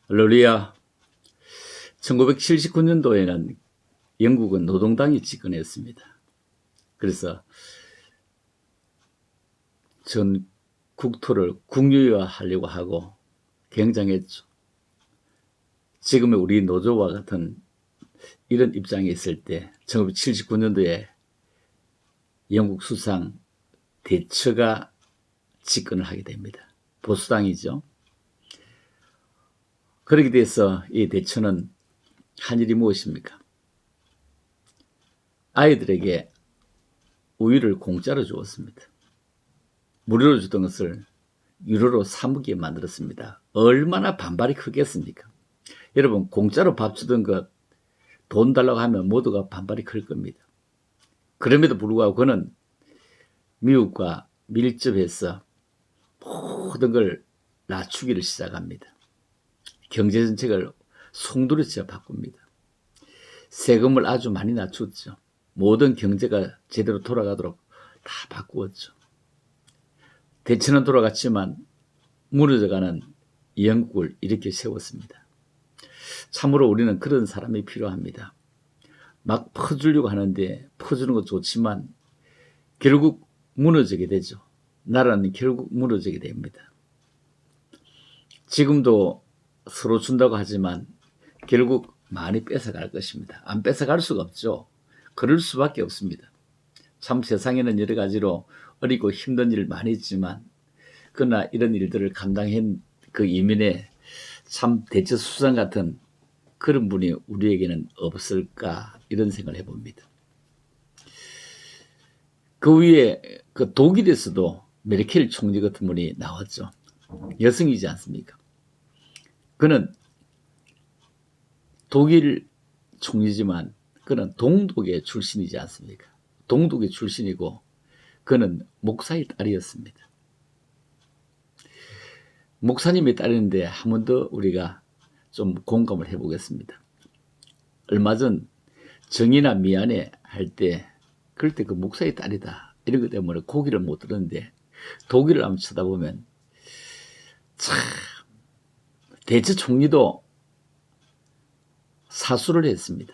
할렐루야. 1979년도에는 영국은 노동당이 집권했습니다. 그래서 전 국토를 국유화하려고 하고 굉장했죠. 지금의 우리 노조와 같은 이런 입장에 있을 때 1979년도에 영국 수상 대처가 집권을 하게 됩니다. 보수당이죠. 그렇게 돼서 이 대처는 한 일이 무엇입니까? 아이들에게 우유를 공짜로 주었습니다. 무료로 주던 것을 유료로 사 먹게 만들었습니다. 얼마나 반발이 크겠습니까? 여러분, 공짜로 밥 주던 것 돈 달라고 하면 모두가 반발이 클 겁니다. 그럼에도 불구하고 그는 미국과 밀접해서 모든 걸 낮추기를 시작합니다. 경제정책을 송두리째 바꿉니다. 세금을 아주 많이 낮췄죠. 모든 경제가 제대로 돌아가도록 다 바꾸었죠. 대처는 돌아갔지만 무너져가는 영국을 이렇게 세웠습니다. 참으로 우리는 그런 사람이 필요합니다. 막 퍼주려고 하는데 퍼주는 건 좋지만 결국 무너지게 되죠. 나라는 결국 무너지게 됩니다. 지금도 서로 준다고 하지만 결국 많이 뺏어갈 것입니다. 안 뺏어갈 수가 없죠. 그럴 수밖에 없습니다. 참 세상에는 여러 가지로 어리고 힘든 일 많이 있지만 그러나 이런 일들을 감당한 그 이면에 참 대처 수상 같은 그런 분이 우리에게는 없을까 이런 생각을 해봅니다. 그 위에 그 독일에서도 메르켈 총리 같은 분이 나왔죠. 여성이지 않습니까? 그는 독일 총리지만 그는 동독의 출신이지 않습니까? 동독의 출신이고 그는 목사의 딸이었습니다. 목사님의 딸인데 한 번 더 우리가 좀 공감을 해보겠습니다. 얼마 전 정의나 미안해 할 때 그럴 때 그 목사의 딸이다 이런 것 때문에 고기를 못 들었는데 독일을 한번 쳐다보면 참 대처 총리도 사수를 했습니다.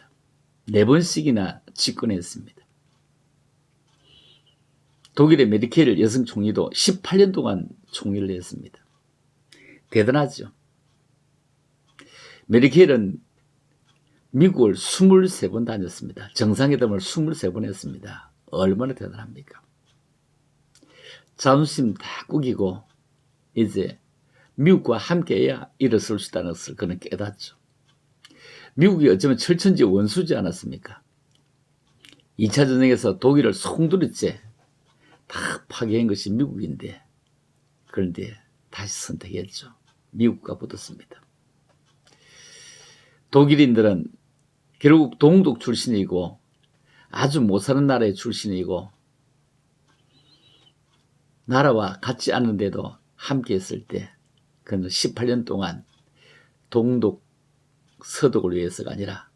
4번씩이나 집권했습니다. 독일의 메르켈 여성 총리도 18년 동안 총리를 했습니다. 대단하죠. 메르켈은 미국을 23번 다녔습니다. 정상회담을 23번 했습니다. 얼마나 대단합니까? 자존심 다 꾸기고 이제 미국과 함께해야 일어설 수 있다는 것을 그는 깨닫죠. 미국이 어쩌면 철천지 원수지 않았습니까? 2차 전쟁에서 독일을 송두리째 다 파괴한 것이 미국인데 그런데 다시 선택했죠. 미국과 붙었습니다. 독일인들은 결국 동독 출신이고 아주 못 사는 나라의 출신이고 나라와 같지 않은데도 함께 했을 때 그는 18년 동안 동독 서독을 위해서가 아니라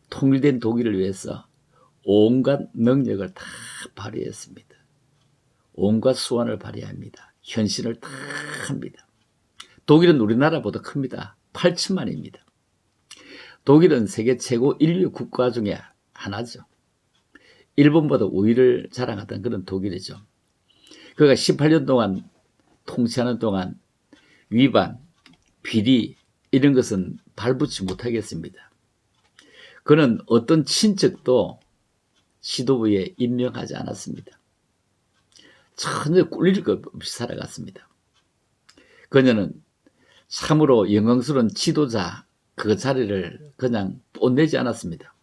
통일된 독일을 위해서 온갖 능력을 다 발휘했습니다. 온갖 수완을 발휘합니다. 헌신을 다 합니다. 독일은 우리나라보다 큽니다. 8천만입니다. 독일은 세계 최고 인류 국가 중에 하나죠. 일본보다 우위를 자랑하던 그런 독일이죠. 그가 18년 동안 통치하는 동안 위반, 비리 이런 것은 발붙지 못하겠습니다. 그는 어떤 친척도 지도부에 임명하지 않았습니다. 전혀 꿀릴 것 없이 살아갔습니다. 그녀는 참으로 영광스러운 지도자 그 자리를 그냥 뽐내지 않았습니다.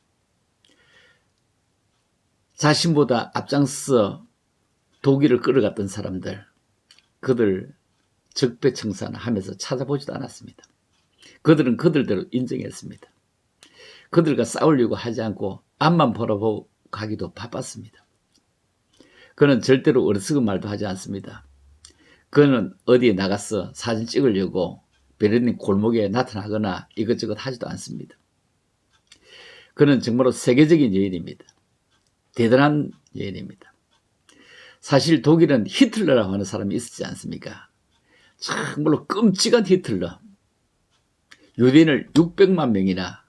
자신보다 앞장서 독일을 끌어갔던 사람들, 그들 적폐청산하면서 찾아보지도 않았습니다. 그들은 그들대로 인정했습니다. 그들과 싸우려고 하지 않고 앞만 바라보고 가기도 바빴습니다. 그는 절대로 어리석은 말도 하지 않습니다. 그는 어디에 나가서 사진 찍으려고 베를린 골목에 나타나거나 이것저것 하지도 않습니다. 그는 정말로 세계적인 여인입니다. 대단한 여인입니다. 사실 독일은 히틀러라고 하는 사람이 있었지 않습니까? 정말로 끔찍한 히틀러. 유대인을 600만 명이나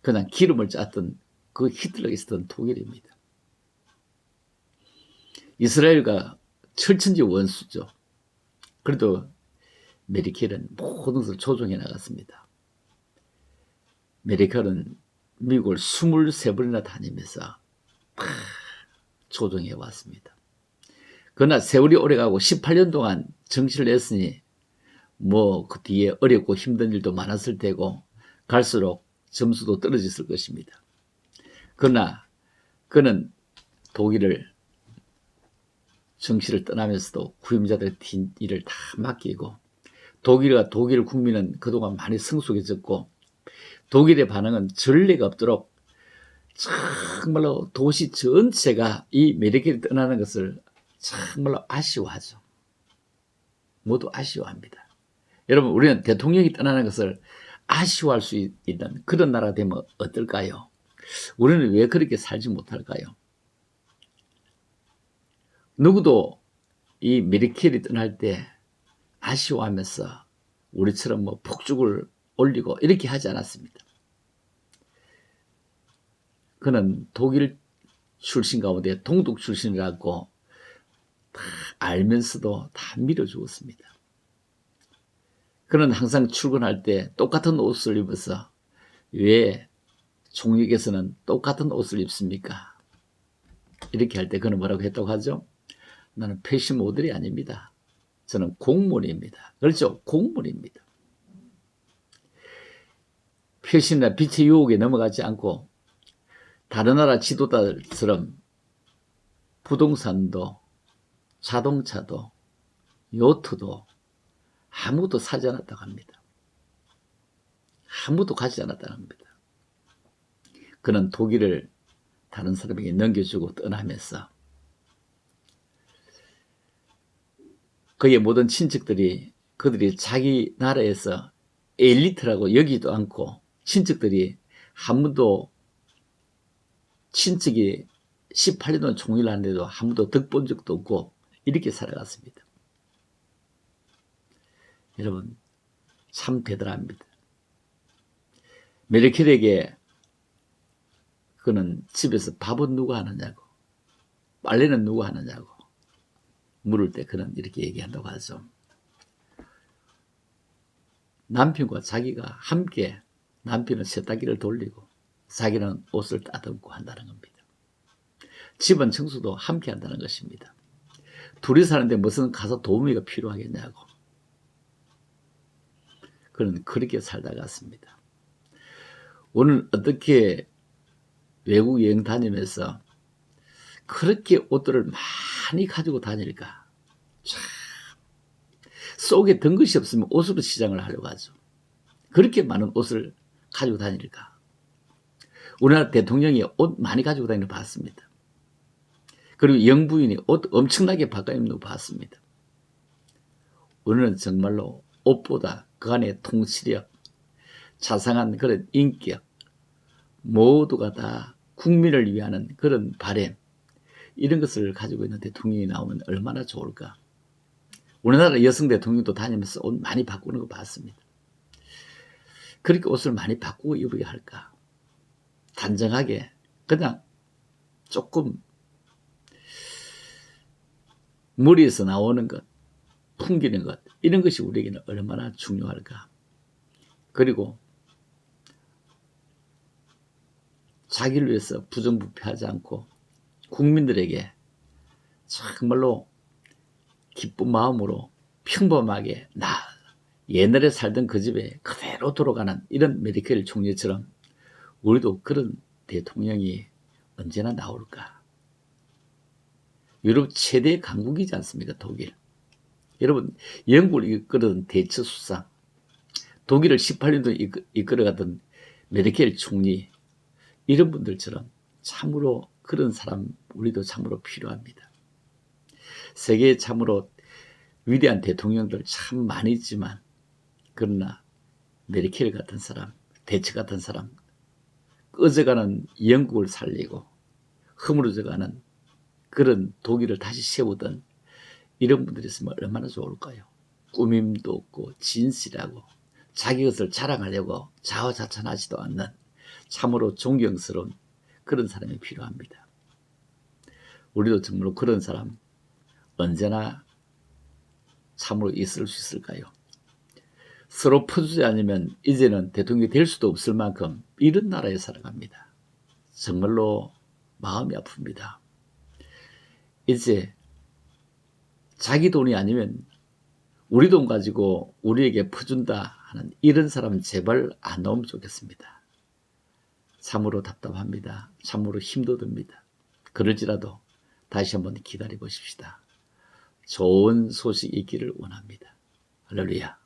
그냥 기름을 짰던 그 히틀러가 있었던 독일입니다. 이스라엘과 철천지 원수죠. 그래도 메르켈은 모든 것을 조종해 나갔습니다. 메르켈은 미국을 23번이나 다니면서 조종해 왔습니다. 그러나 세월이 오래가고 18년 동안 정치를 했으니 뭐 그 뒤에 어렵고 힘든 일도 많았을 테고 갈수록 점수도 떨어졌을 것입니다. 그러나 그는 독일을 정치를 떠나면서도 후임자들의 일을 다 맡기고 독일 국민은 그동안 많이 성숙해졌고 독일의 반응은 전례가 없도록 정말로 도시 전체가 이 메르켈이 떠나는 것을 정말로 아쉬워하죠. 모두 아쉬워합니다. 여러분, 우리는 대통령이 떠나는 것을 아쉬워할 수 있는 그런 나라가 되면 어떨까요? 우리는 왜 그렇게 살지 못할까요? 누구도 이 메르켈이 떠날 때 아쉬워하면서 우리처럼 뭐 폭죽을 올리고 이렇게 하지 않았습니다. 그는 독일 출신 가운데 동독 출신이라고 다 알면서도 다 밀어주었습니다. 그는 항상 출근할 때 똑같은 옷을 입어서 왜 총리께서는 똑같은 옷을 입습니까? 이렇게 할 때 그는 뭐라고 했다고 하죠? 나는 패션 모델이 아닙니다. 저는 공무원입니다. 그렇죠? 공무원입니다. 패션이나 빛의 유혹에 넘어가지 않고 다른 나라 지도자들처럼 부동산도 자동차도 요트도 아무도 사지 않았다고 합니다. 아무도 가지 않았다고 합니다. 그는 독일을 다른 사람에게 넘겨주고 떠나면서 그의 모든 친척들이 그들이 자기 나라에서 엘리트라고 여기지도 않고 친척들이 한 번도 친척이 18년 동안 총리를 하는데도 한 번도 덕본 적도 없고 이렇게 살아갔습니다. 여러분 참 대단합니다. 메르켈에게 그는 집에서 밥은 누가 하느냐고 빨래는 누가 하느냐고 물을 때 그는 이렇게 얘기한다고 하죠. 남편과 자기가 함께 남편은 세탁기를 돌리고 자기는 옷을 따듬고 한다는 겁니다. 집안 청소도 함께 한다는 것입니다. 둘이 사는데 무슨 가서 도우미가 필요하겠냐고. 그는 그렇게 살다 갔습니다. 오늘 어떻게 외국 여행 다니면서 그렇게 옷들을 많이 가지고 다닐까? 참 속에 든 것이 없으면 옷으로 시장을 하려고 하죠. 그렇게 많은 옷을 가지고 다닐까? 우리나라 대통령이 옷 많이 가지고 다니는 거 봤습니다. 그리고 영부인이 옷 엄청나게 바꿔 입는 거 봤습니다. 우리는 정말로 옷보다 그 안에 통치력, 자상한 그런 인격, 모두가 다 국민을 위하는 그런 바램, 이런 것을 가지고 있는 대통령이 나오면 얼마나 좋을까. 우리나라 여성 대통령도 다니면서 옷 많이 바꾸는 거 봤습니다. 그렇게 옷을 많이 바꾸고 입어야 할까? 단정하게 그냥 조금 머리에서 나오는 것, 풍기는 것, 이런 것이 우리에게는 얼마나 중요할까? 그리고 자기를 위해서 부정부패하지 않고 국민들에게 정말로 기쁜 마음으로 평범하게 옛날에 살던 그 집에 그대로 돌아가는 이런 메르켈 총리처럼 우리도 그런 대통령이 언제나 나올까? 유럽 최대 강국이지 않습니까? 독일. 여러분 영국을 이끌던 대처수상, 독일을 18년 동안 이끌어가던 메르켈 총리, 이런 분들처럼 참으로 그런 사람 우리도 참으로 필요합니다. 세계에 참으로 위대한 대통령들 참 많이 있지만 그러나 메르켈 같은 사람, 대처 같은 사람, 꺼져가는 영국을 살리고 허물어져가는 그런 독일을 다시 세우던 이런 분들이 있으면 얼마나 좋을까요? 꾸밈도 없고 진실하고 자기 것을 자랑하려고 자화자찬하지도 않는 참으로 존경스러운 그런 사람이 필요합니다. 우리도 정말로 그런 사람 언제나 참으로 있을 수 있을까요? 서로 퍼주지 않으면 이제는 대통령이 될 수도 없을 만큼 이런 나라에 살아갑니다. 정말로 마음이 아픕니다. 이제 자기 돈이 아니면 우리 돈 가지고 우리에게 퍼준다 하는 이런 사람은 제발 안 나오면 좋겠습니다. 참으로 답답합니다. 참으로 힘도 듭니다. 그럴지라도 다시 한번 기다려 보십시다. 좋은 소식이 있기를 원합니다. 할렐루야.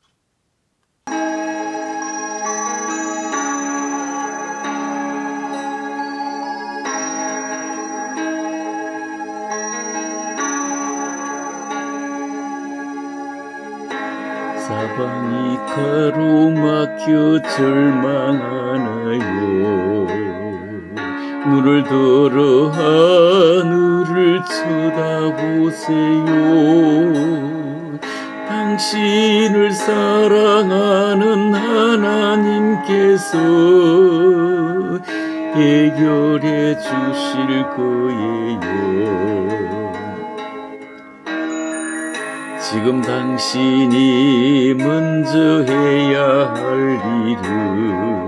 사방이 가로막혀 절망하나요. 눈을 들어 하늘을 쳐다보세요. 당신을 사랑하는 하나님께서 해결해 주실 거예요. 지금 당신이 먼저 해야 할 일은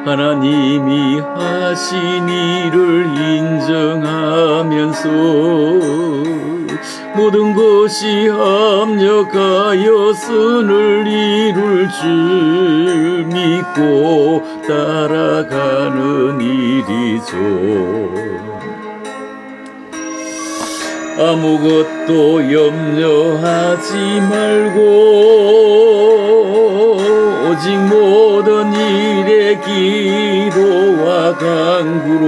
하나님이 하신 일을 인정하면서 모든 것이 합력하여 선을 이룰 줄 믿고 따라가는 일이죠. 아무것도 염려하지 말고 오직 모든 일에 기도와 간구로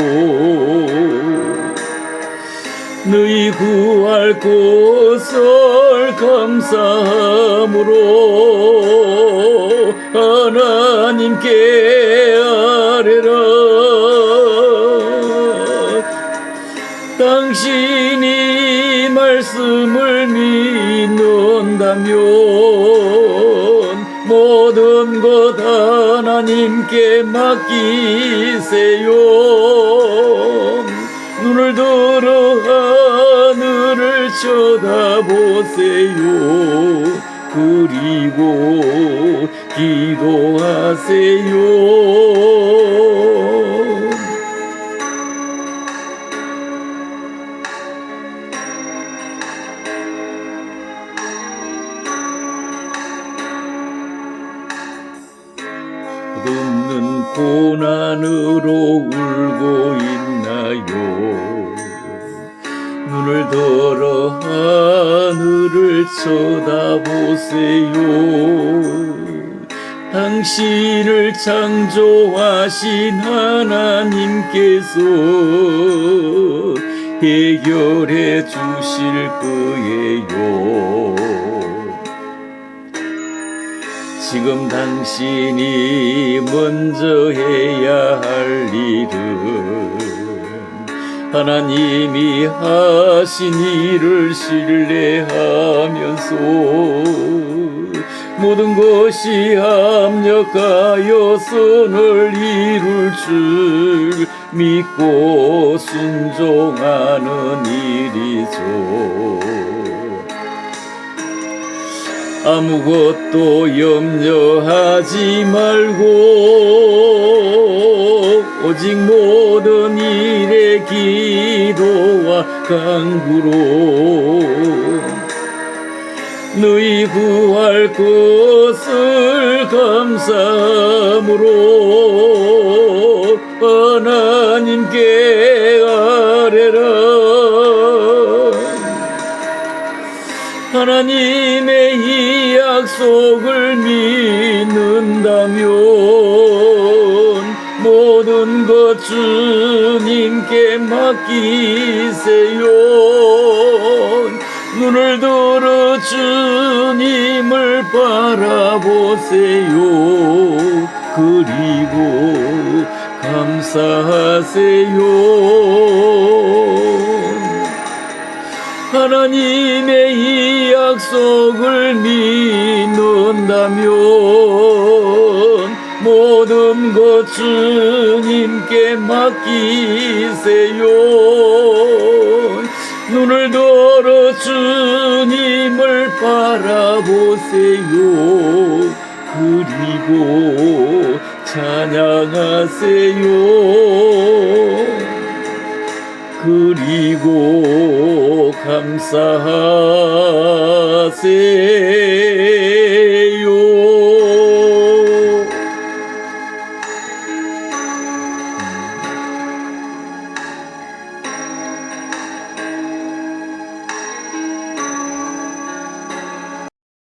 너희 구할 것을 감사함으로 하나님께 아뢰라. 당신이 말씀을 믿는다면 모든 것 하나님께 맡기세요. 눈을 들어 하늘을 쳐다보세요. 그리고 기도하세요. 없는 고난으로 울고 있나요? 눈을 들어 하늘을 쳐다보세요. 당신을 창조하신 하나님께서 해결해 주실 거예요. 지금 당신이 먼저 해야 할 일은 하나님이 하신 일을 신뢰하면서 모든 것이 합력하여 선을 이룰 줄 믿고 순종하는 일이죠. 아무것도 염려하지 말고 오직 모든 일에 기도와 간구로 너희 구할 것을 감사함으로 하나님께 아뢰라. 하나님의 이 약속을 믿는다면 모든 것 주님께 맡기세요. 눈을 들어 주님을 바라보세요. 그리고 감사하세요. 하나님의 이 약속을 믿는다면 모든 것 주님께 맡기세요. 눈을 들어 주님을 바라보세요. 그리고 찬양하세요. 그리고 감사하세요.